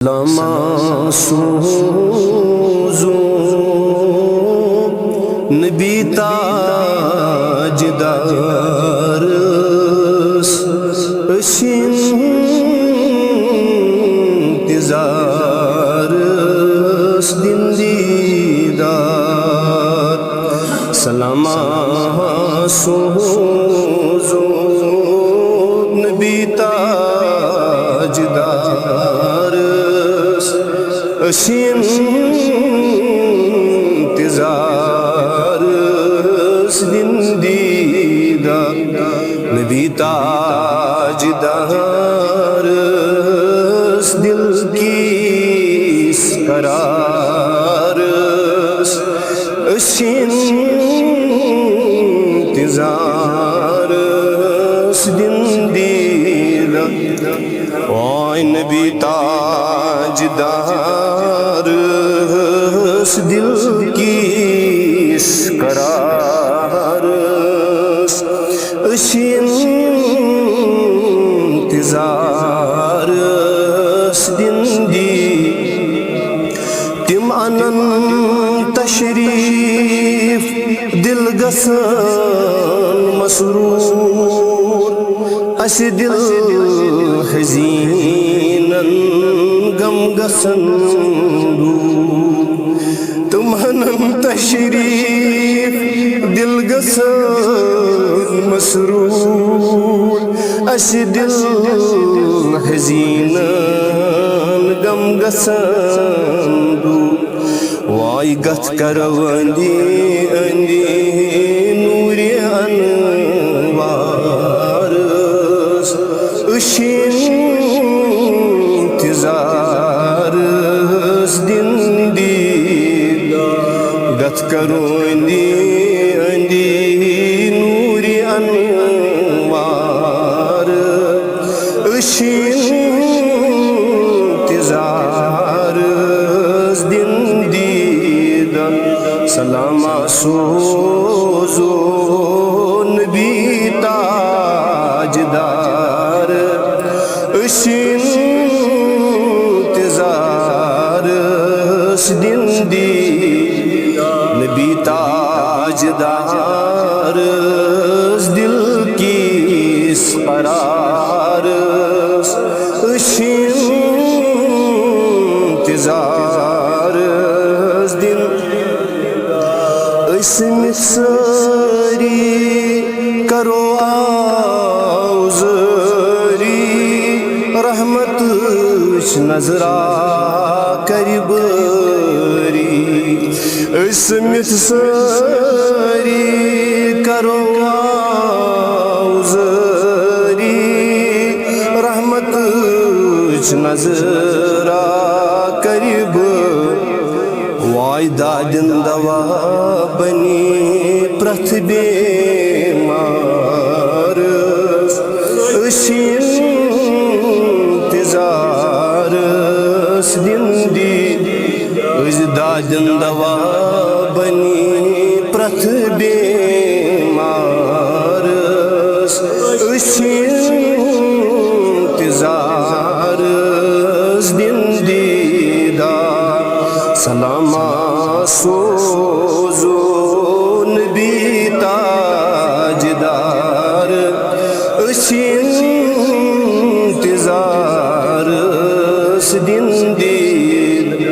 लमा सूज़ू नबी ताजदार इंतज़ार दिन दीदार सलामा सूज़ू नबी ताजदार इंतज़ार दिन दीदार नबी ताजदार दिल की करार इंतज़ार दिन दीदार ओ नबी ताजदार दिल की करार इंतज़ार दिन दी तिम अनन तशरीफ दिल गसन मसरूर अस दिल हज़ीनन गम गसन तुम अनन तशरीफ दिल गसन मसरूर अस दिल हज़ीनन गम गसन वाई गत करो अंदी अंदी नूरे अनवार इंतज़ार दिन दीदार गत करो अंदी अंदी नूरे अनवार इंतज़ार दिन दीदार सलामा सूज़ू नबी ताजदार इंतज़ार दिन दीदार नबी ताजदार दिल की करार इंतज़ार दिन सारी करो आउज़री रहमत नजरा करबरी सारी करो आउज़री रहमत नजरा करब वायदा दिन दवा बनी प्रथ बेमार इंतज़ार दिन दीदार दिन दवा बनी प्रथ बेमार इंतज़ार दिन दीदार सलामा सूज़ू नबी ताजदार इंतज़ार दिन दीदार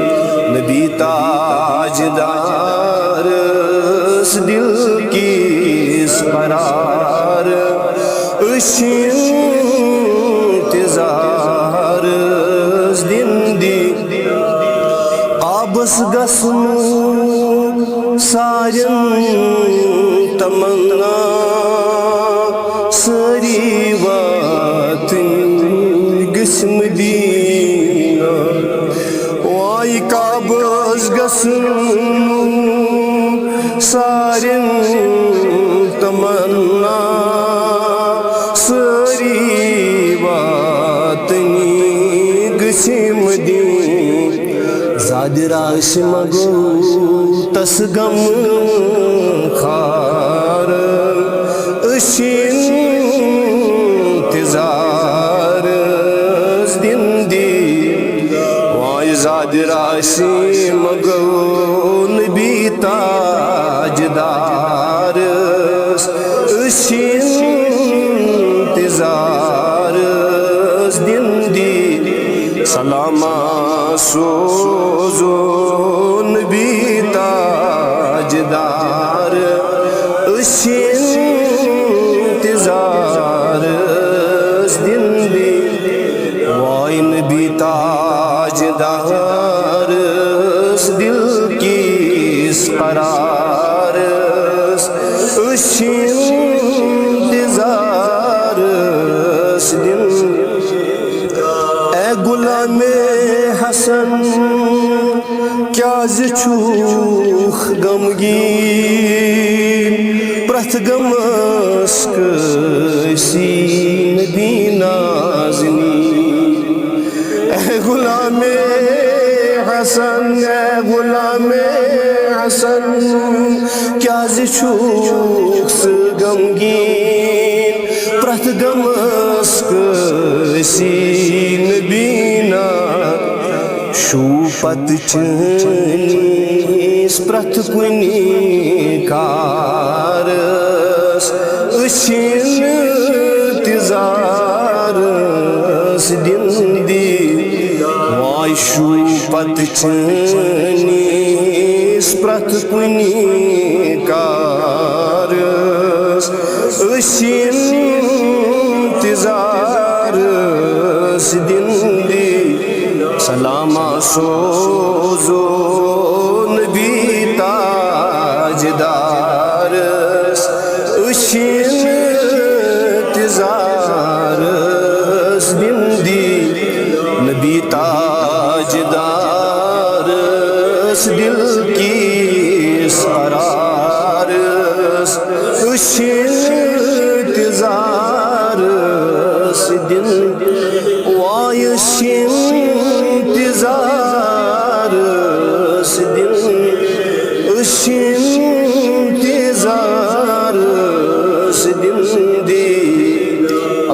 नबी ताजदार दिल की करार इंतज़ार दिन दीदार आबस गसन सारन तमन्ना सारी वातन गस्म दीना वाई काबस गसन सारन तमन्ना सारी वातन गस्म ज़ादिराश मगो तस गम खार इंतज़ार दिन दी ज़ादिरासीम गो नबी ताजदार इंतजार दिन दी सलामा सोजो नबी ताजदार इंतजार दिन दी वाई नबी ताजदार दिल की करार इंतजार दिन ए गुलामे हसन क्या छूख गमगीन प्रथ गमस कसी नबी नाज़नी ए गुलामे हसन क्या छूख गमगीन प्रथ गमस कसी नबी ना शूपत चनीस प्रथ कुनी कारस इंतजार दिन दी वाई शूपत चनीस प्रथ कुनी कारस इंतजार दिन दी सलामा सोजो नबी ताजदार इंतजार दिन दी नबी ताजदार दिल की करार इंतजार दिन वाय इंतजार दिन